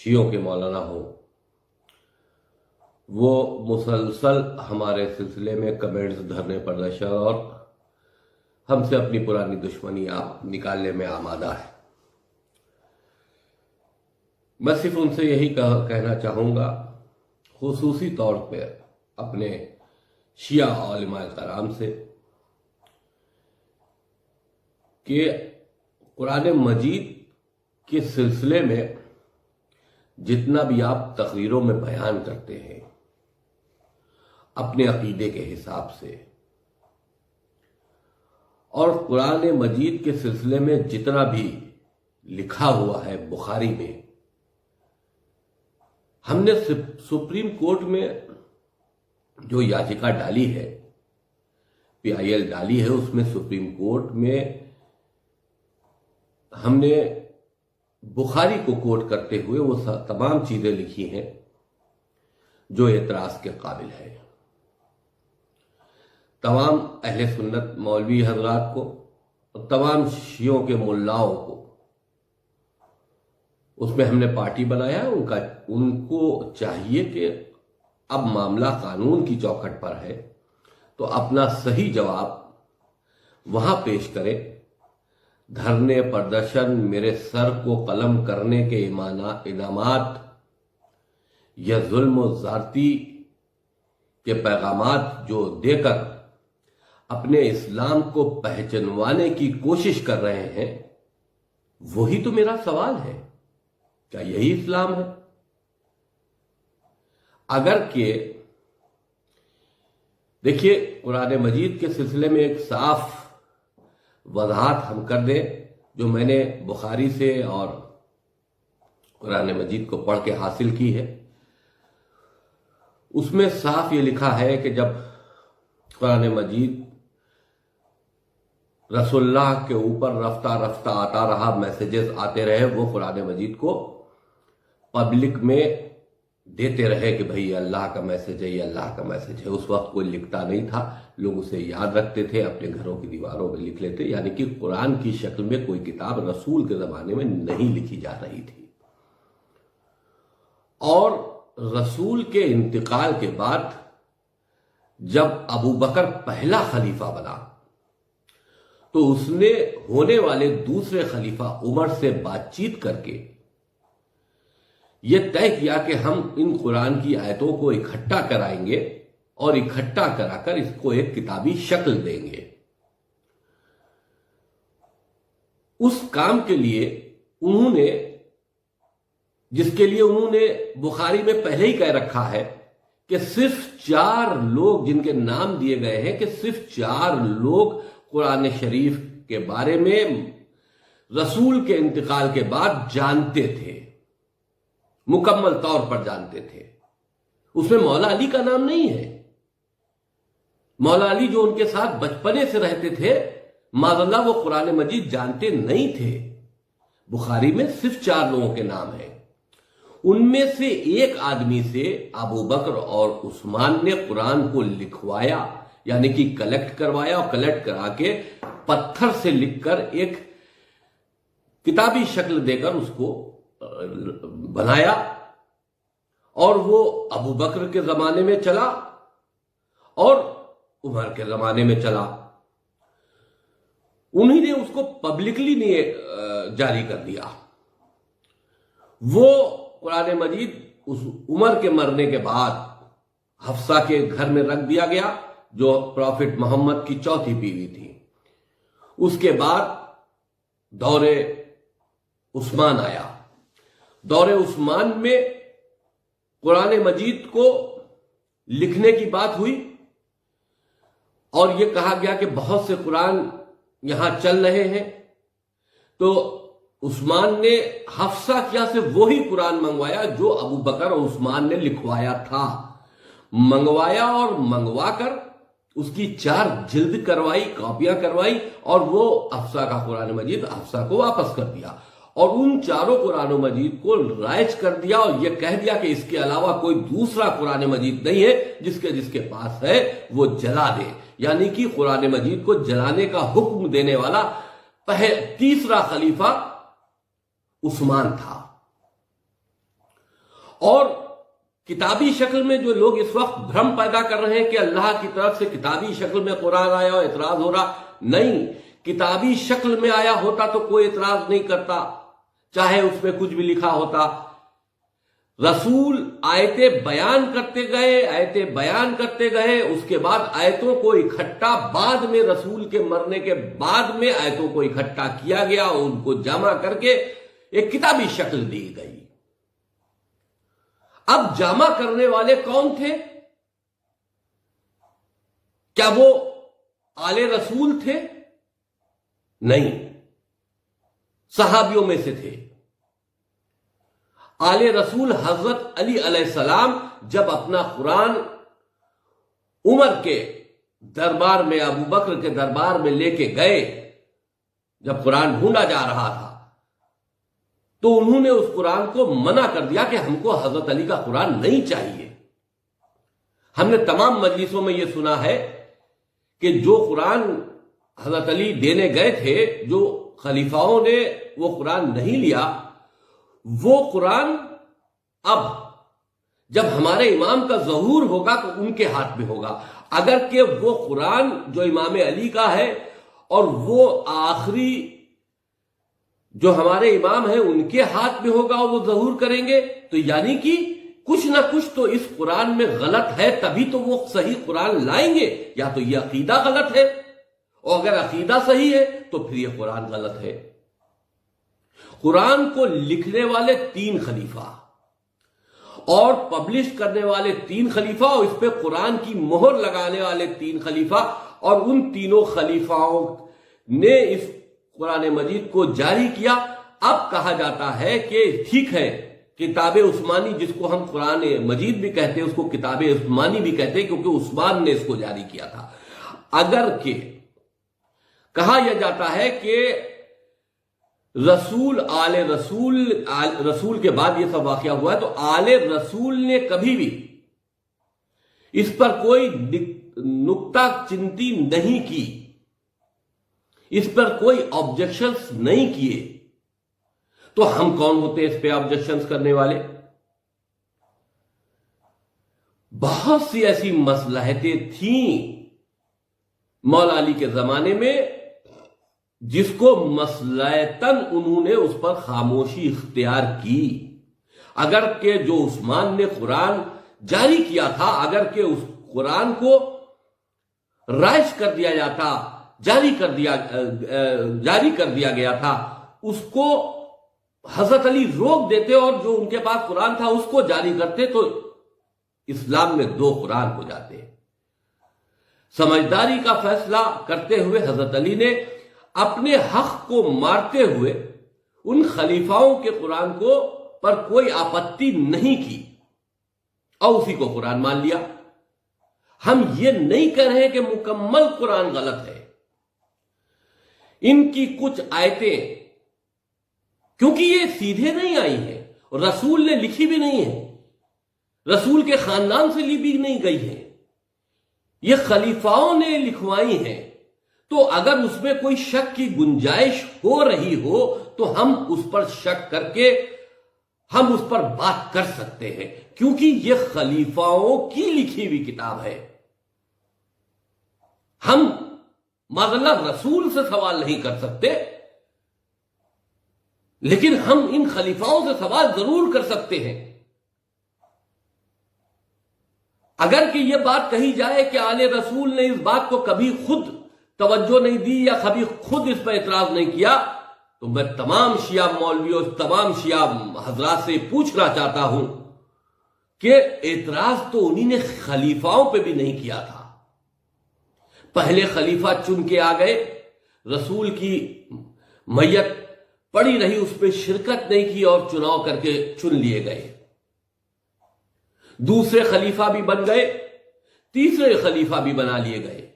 شیعوں کے مولانا ہوں، وہ مسلسل ہمارے سلسلے میں کمنٹس دھرنے پر نشر اور ہم سے اپنی پرانی دشمنی نکالنے میں آمادہ ہے۔ میں صرف ان سے یہی کہنا چاہوں گا، خصوصی طور پہ اپنے شیعہ علماء کرام سے، کہ قرآن مجید کے سلسلے میں جتنا بھی آپ تقریروں میں بیان کرتے ہیں اپنے عقیدے کے حساب سے، اور قرآن مجید کے سلسلے میں جتنا بھی لکھا ہوا ہے بخاری میں، ہم نے سپریم کورٹ میں جو یاچکا ڈالی ہے، PIL ڈالی ہے، اس میں سپریم کورٹ میں ہم نے بخاری کو کوٹ کرتے ہوئے وہ تمام چیزیں لکھی ہیں جو اعتراض کے قابل ہے۔ تمام اہل سنت مولوی حضرات کو اور تمام شیعوں کے ملاؤں کو اس میں ہم نے پارٹی بنایا، ان کو چاہیے کہ اب معاملہ قانون کی چوکھٹ پر ہے تو اپنا صحیح جواب وہاں پیش کرے۔ دھرنے، پردرشن، میرے سر کو قلم کرنے کے انعامات یا ظلم و زیادتی کے پیغامات جو دے کر اپنے اسلام کو پہچنوانے کی کوشش کر رہے ہیں، وہی تو میرا سوال ہے، کیا یہی اسلام ہے؟ اگر کہ دیکھیے، قرآن مجید کے سلسلے میں ایک صاف وضاحت ہم کر دیں، جو میں نے بخاری سے اور قرآن مجید کو پڑھ کے حاصل کی ہے، اس میں صاف یہ لکھا ہے کہ جب قرآن مجید رسول اللہ کے اوپر رفتہ رفتہ آتا رہا، میسیجز آتے رہے، وہ قرآن مجید کو پبلک میں دیتے رہے کہ بھئی یہ اللہ کا میسیج ہے، یہ اللہ کا میسیج ہے۔ اس وقت کوئی لکھتا نہیں تھا، لوگ اسے یاد رکھتے تھے، اپنے گھروں کی دیواروں میں لکھ لیتے، یعنی کہ قرآن کی شکل میں کوئی کتاب رسول کے زمانے میں نہیں لکھی جا رہی تھی۔ اور رسول کے انتقال کے بعد جب ابو بکر پہلا خلیفہ بنا تو اس نے ہونے والے دوسرے خلیفہ عمر سے بات چیت کر کے یہ طے کیا کہ ہم ان قرآن کی آیتوں کو اکٹھا کرائیں گے اور اکٹھا کرا کر اس کو ایک کتابی شکل دیں گے۔ اس کام کے لیے انہوں نے، جس کے لیے انہوں نے بخاری میں پہلے ہی کہہ رکھا ہے کہ صرف 4 لوگ جن کے نام دیے گئے ہیں، کہ صرف 4 لوگ قرآن شریف کے بارے میں رسول کے انتقال کے بعد جانتے تھے، مکمل طور پر جانتے تھے۔ اس میں مولا علی کا نام نہیں ہے۔ مولا علی جو ان کے ساتھ بچپنے سے رہتے تھے، معاذ اللہ وہ قرآن مجید جانتے نہیں تھے۔ بخاری میں صرف 4 لوگوں کے نام ہیں۔ ان میں سے ایک آدمی سے ابو بکر اور عثمان نے قرآن کو لکھوایا، یعنی کہ کلیکٹ کروایا، اور کلیکٹ کرا کے پتھر سے لکھ کر ایک کتابی شکل دے کر اس کو بنایا، اور وہ ابو بکر کے زمانے میں چلا اور عمر کے زمانے میں چلا۔ انہی نے اس کو پبلکلی نہیں جاری کر دیا۔ وہ قرآن مجید اس عمر کے مرنے کے بعد حفصہ کے گھر میں رکھ دیا گیا، جو پروفٹ محمد کی چوتھی بیوی تھی۔ اس کے بعد دور عثمان آیا۔ دور عثمان میں قرآن مجید کو لکھنے کی بات ہوئی، اور یہ کہا گیا کہ بہت سے قرآن یہاں چل رہے ہیں، تو عثمان نے حفصہ کیا سے وہی قرآن منگوایا جو ابو بکر اور عثمان نے لکھوایا تھا۔ منگوایا اور منگوا کر اس کی 4 جلد کروائی، کاپیاں کروائی، اور وہ حفصہ کا قرآن مجید حفصہ کو واپس کر دیا، اور ان 4 قرآن مجید کو رائج کر دیا، اور یہ کہہ دیا کہ اس کے علاوہ کوئی دوسرا قرآن مجید نہیں ہے، جس کے پاس ہے وہ جلا دے۔ یعنی کہ قرآن مجید کو جلانے کا حکم دینے والا تیسرا خلیفہ عثمان تھا۔ اور کتابی شکل میں جو لوگ اس وقت بھرم پیدا کر رہے ہیں کہ اللہ کی طرف سے کتابی شکل میں قرآن آیا اور اعتراض ہو رہا، نہیں، کتابی شکل میں آیا ہوتا تو کوئی اعتراض نہیں کرتا، چاہے اس میں کچھ بھی لکھا ہوتا۔ رسول آیتیں بیان کرتے گئے، اس کے بعد آیتوں کو اکٹھا بعد میں رسول کے مرنے کے بعد میں آیتوں کو اکٹھا کیا گیا اور ان کو جمع کر کے ایک کتابی شکل دی گئی۔ اب جمع کرنے والے کون تھے؟ کیا وہ آل رسول تھے؟ نہیں، صحابیوں میں سے تھے۔ آل رسول حضرت علی علیہ السلام جب اپنا قرآن عمر کے دربار میں، ابو بکر کے دربار میں لے کے گئے، جب قرآن ڈھونڈا جا رہا تھا تو انہوں نے اس قرآن کو منع کر دیا کہ ہم کو حضرت علی کا قرآن نہیں چاہیے۔ ہم نے تمام مجلسوں میں یہ سنا ہے کہ جو قرآن حضرت علی دینے گئے تھے، جو خلیفاؤں نے وہ قرآن نہیں لیا، وہ قرآن اب جب ہمارے امام کا ظہور ہوگا تو ان کے ہاتھ میں ہوگا۔ اگر کہ وہ قرآن جو امام علی کا ہے اور وہ آخری جو ہمارے امام ہیں ان کے ہاتھ میں ہوگا اور وہ ظہور کریں گے، تو یعنی کہ کچھ نہ کچھ تو اس قرآن میں غلط ہے، تبھی تو وہ صحیح قرآن لائیں گے۔ یا تو یہ عقیدہ غلط ہے، اور اگر عقیدہ صحیح ہے تو پھر یہ قرآن غلط ہے۔ قرآن کو لکھنے والے 3 خلیفہ اور پبلش کرنے والے 3 خلیفہ اور اس پہ قرآن کی مہر لگانے والے 3 خلیفہ، اور ان تینوں خلیفاؤں نے اس قرآن مجید کو جاری کیا۔ اب کہا جاتا ہے کہ ٹھیک ہے، کتاب عثمانی جس کو ہم قرآن مجید بھی کہتے ہیں، اس کو کتاب عثمانی بھی کہتے ہیں کیونکہ عثمان نے اس کو جاری کیا تھا۔ اگر کہ کہا یہ جاتا ہے کہ رسول کے بعد یہ سب واقعہ ہوا ہے، تو آل رسول نے کبھی بھی اس پر کوئی نکتہ چنتی نہیں کی، اس پر کوئی آبجیکشنز نہیں کیے، تو ہم کون ہوتے ہیں اس پہ آبجیکشنز کرنے والے؟ بہت سی ایسی مصلحتیں تھیں مولا علی کے زمانے میں جس کو مصلحتاً انہوں نے اس پر خاموشی اختیار کی۔ اگر کہ جو عثمان نے قرآن جاری کیا تھا، اگر کہ اس قرآن کو رائج کر دیا جاتا، جاری کر دیا گیا تھا، اس کو حضرت علی روک دیتے اور جو ان کے پاس قرآن تھا اس کو جاری کرتے، تو اسلام میں 2 قرآن ہو جاتے۔ سمجھداری کا فیصلہ کرتے ہوئے حضرت علی نے اپنے حق کو مارتے ہوئے ان خلیفاؤں کے قرآن کو پر کوئی آپتی نہیں کی اور اسی کو قرآن مان لیا۔ ہم یہ نہیں کہہ رہے کہ مکمل قرآن غلط ہے، ان کی کچھ آیتیں کیونکہ یہ سیدھے نہیں آئی ہیں، رسول نے لکھی بھی نہیں ہے، رسول کے خاندان سے لی بھی نہیں گئی ہے، یہ خلیفاؤں نے لکھوائی ہیں، تو اگر اس میں کوئی شک کی گنجائش ہو رہی ہو تو ہم اس پر شک کر کے ہم اس پر بات کر سکتے ہیں، کیونکہ یہ خلیفاؤں کی لکھی ہوئی کتاب ہے۔ ہم معذاللہ رسول سے سوال نہیں کر سکتے، لیکن ہم ان خلیفاؤں سے سوال ضرور کر سکتے ہیں۔ اگر کہ یہ بات کہی جائے کہ آل رسول نے اس بات کو کبھی خود توجہ نہیں دی یا کبھی خود اس پر اعتراض نہیں کیا، تو میں تمام شیعہ مولویوں، تمام شیعہ حضرات سے پوچھنا چاہتا ہوں کہ اعتراض تو انہی نے خلیفاؤں پہ بھی نہیں کیا تھا۔ پہلے خلیفہ چن کے آ گئے، رسول کی میت پڑی رہی، اس پہ شرکت نہیں کی اور چناؤ کر کے چن لیے گئے۔ دوسرے خلیفہ بھی بن گئے، تیسرے خلیفہ بھی بنا لیے گئے،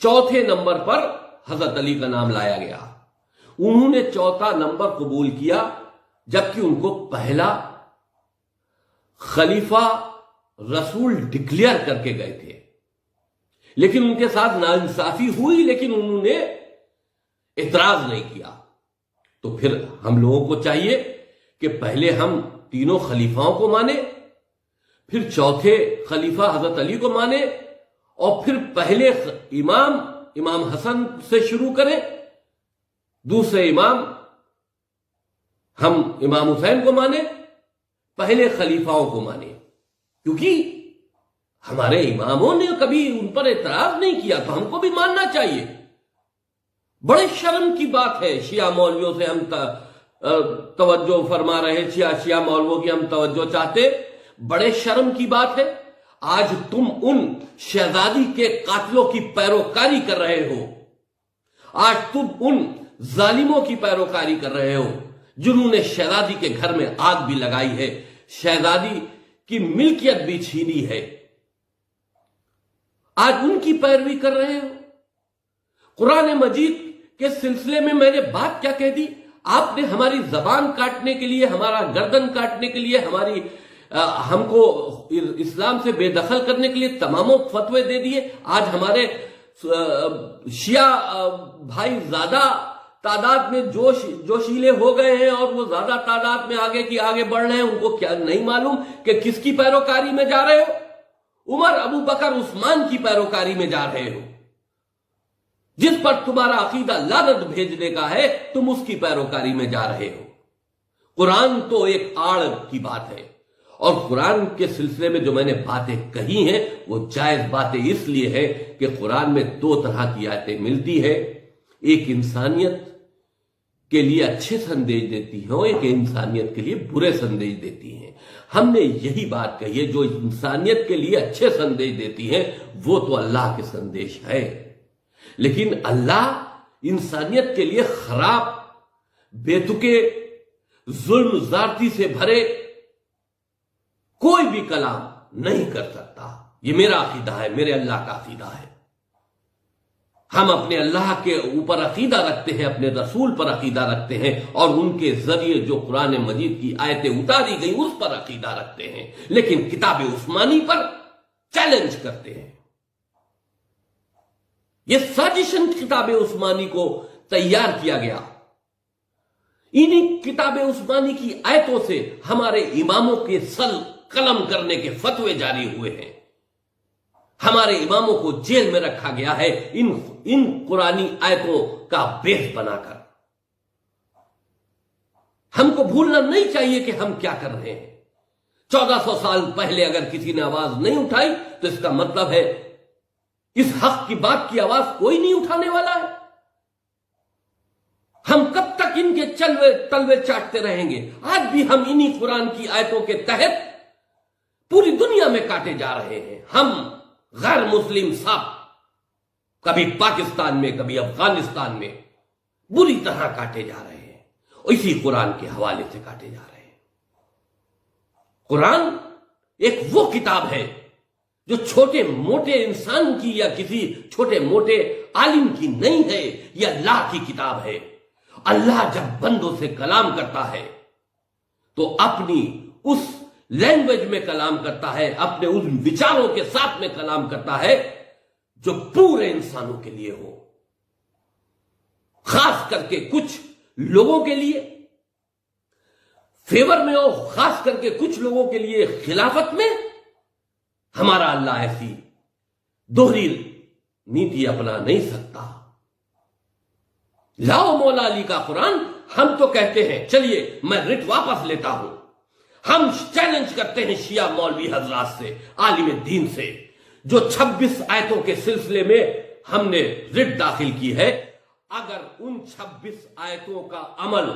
چوتھے نمبر پر حضرت علی کا نام لایا گیا۔ انہوں نے چوتھا نمبر قبول کیا، جبکہ ان کو پہلا خلیفہ رسول ڈکلیئر کر کے گئے تھے، لیکن ان کے ساتھ ناانصافی ہوئی، لیکن انہوں نے اعتراض نہیں کیا۔ تو پھر ہم لوگوں کو چاہیے کہ پہلے ہم تینوں خلیفاؤں کو مانے، پھر چوتھے خلیفہ حضرت علی کو مانے، اور پھر پہلے امام حسن سے شروع کریں، دوسرے امام ہم امام حسین کو مانے، پہلے خلیفاؤں کو مانے، کیونکہ ہمارے اماموں نے کبھی ان پر اعتراض نہیں کیا تو ہم کو بھی ماننا چاہیے۔ بڑے شرم کی بات ہے شیعہ مولویوں سے ہم توجہ فرما رہے، شیعہ مولویوں کی ہم توجہ چاہتے، بڑے شرم کی بات ہے۔ آج تم ان شہزادی کے قاتلوں کی پیروکاری کر رہے ہو، آج تم ان ظالموں کی پیروکاری کر رہے ہو جنہوں نے شہزادی کے گھر میں آگ بھی لگائی ہے، شہزادی کی ملکیت بھی چھینی ہے، آج ان کی پیروی کر رہے ہو۔ قرآن مجید کے سلسلے میں نے بات کیا کہہ دی؟ آپ نے ہماری زبان کاٹنے کے لیے، ہمارا گردن کاٹنے کے لیے، ہم کو اسلام سے بے دخل کرنے کے لیے تماموں فتوے دے دیے۔ آج ہمارے شیعہ بھائی زیادہ تعداد میں جوشیلے ہو گئے ہیں اور وہ زیادہ تعداد میں آگے بڑھ رہے ہیں، ان کو کیا نہیں معلوم کہ کس کی پیروکاری میں جا رہے ہو؟ عمر، ابو بکر، عثمان کی پیروکاری میں جا رہے ہو۔ جس پر تمہارا عقیدہ لعنت بھیجنے کا ہے تم اس کی پیروکاری میں جا رہے ہو۔ قرآن تو ایک آڑ کی بات ہے، اور قرآن کے سلسلے میں جو میں نے باتیں کہی ہیں وہ جائز باتیں اس لیے ہے کہ قرآن میں دو طرح کی آیتیں ملتی ہے، ایک انسانیت کے لیے اچھے سندیش دیتی ہیں اور ایک انسانیت کے لیے برے سندیش دیتی ہیں۔ ہم نے یہی بات کہی ہے، جو انسانیت کے لیے اچھے سندیش دیتی ہیں وہ تو اللہ کے سندیش ہے، لیکن اللہ انسانیت کے لیے خراب، بے تکے، ظلم زیادتی سے بھرے کوئی بھی کلام نہیں کر سکتا۔ یہ میرا عقیدہ ہے، میرے اللہ کا عقیدہ ہے۔ ہم اپنے اللہ کے اوپر عقیدہ رکھتے ہیں، اپنے رسول پر عقیدہ رکھتے ہیں، اور ان کے ذریعے جو قرآن مجید کی آیتیں اتاری گئی اس پر عقیدہ رکھتے ہیں، لیکن کتاب عثمانی پر چیلنج کرتے ہیں۔ یہ سازشن کتاب عثمانی کو تیار کیا گیا، انہی کتاب عثمانی کی آیتوں سے ہمارے اماموں کے سل قلم کرنے کے فتوے جاری ہوئے ہیں، ہمارے اماموں کو جیل میں رکھا گیا ہے ان قرآنی آیتوں کا بیس بنا کر۔ ہم کو بھولنا نہیں چاہیے کہ ہم کیا کر رہے ہیں۔ 1400 سال پہلے اگر کسی نے آواز نہیں اٹھائی تو اس کا مطلب ہے اس حق کی بات کی آواز کوئی نہیں اٹھانے والا ہے۔ ہم کب تک ان کے تلوے چاٹتے رہیں گے؟ آج بھی ہم انہی قرآن کی آیتوں کے تحت پوری دنیا میں کاٹے جا رہے ہیں۔ ہم غیر مسلم سب کبھی پاکستان میں، کبھی افغانستان میں بری طرح کاٹے جا رہے ہیں، اسی قرآن کے حوالے سے کاٹے جا رہے ہیں۔ قرآن ایک وہ کتاب ہے جو چھوٹے موٹے انسان کی یا کسی چھوٹے موٹے عالم کی نہیں ہے، یہ اللہ کی کتاب ہے۔ اللہ جب بندوں سے کلام کرتا ہے تو اپنی اس لینگویج میں کلام کرتا ہے، اپنے ان وچاروں کے ساتھ میں کلام کرتا ہے جو پورے انسانوں کے لیے ہو، خاص کر کے کچھ لوگوں کے لیے فیور میں ہو، خاص کر کے کچھ لوگوں کے لیے خلافت میں۔ ہمارا اللہ ایسی دوہری نیتی اپنا نہیں سکتا۔ لاؤ مولا علی کا قرآن، ہم تو کہتے ہیں، چلیے میں رٹ واپس لیتا ہوں، ہم چیلنج کرتے ہیں شیعہ مولوی حضرات سے، عالم دین سے، جو 26 آیتوں کے سلسلے میں ہم نے رٹ داخل کی ہے، اگر ان 26 آیتوں کا عمل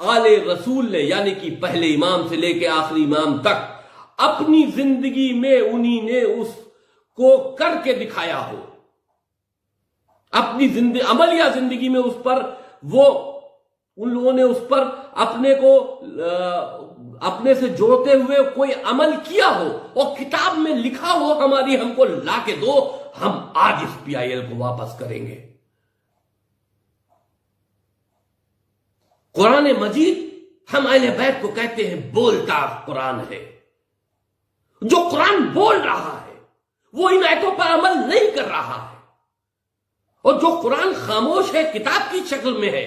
آل رسول نے، یعنی کہ پہلے امام سے لے کے آخری امام تک اپنی زندگی میں انہی نے اس کو کر کے دکھایا ہو، اپنی عملیہ زندگی میں اس پر ان لوگوں نے اس پر اپنے سے جوڑتے ہوئے کوئی عمل کیا ہو اور کتاب میں لکھا ہو، ہم کو لا کے دو، ہم آج اس PIL کو واپس کریں گے۔ قرآن مجید ہم اہل بیت کو کہتے ہیں بولتا قرآن ہے۔ جو قرآن بول رہا ہے وہ ان آیتوں پر عمل نہیں کر رہا ہے، اور جو قرآن خاموش ہے، کتاب کی شکل میں ہے،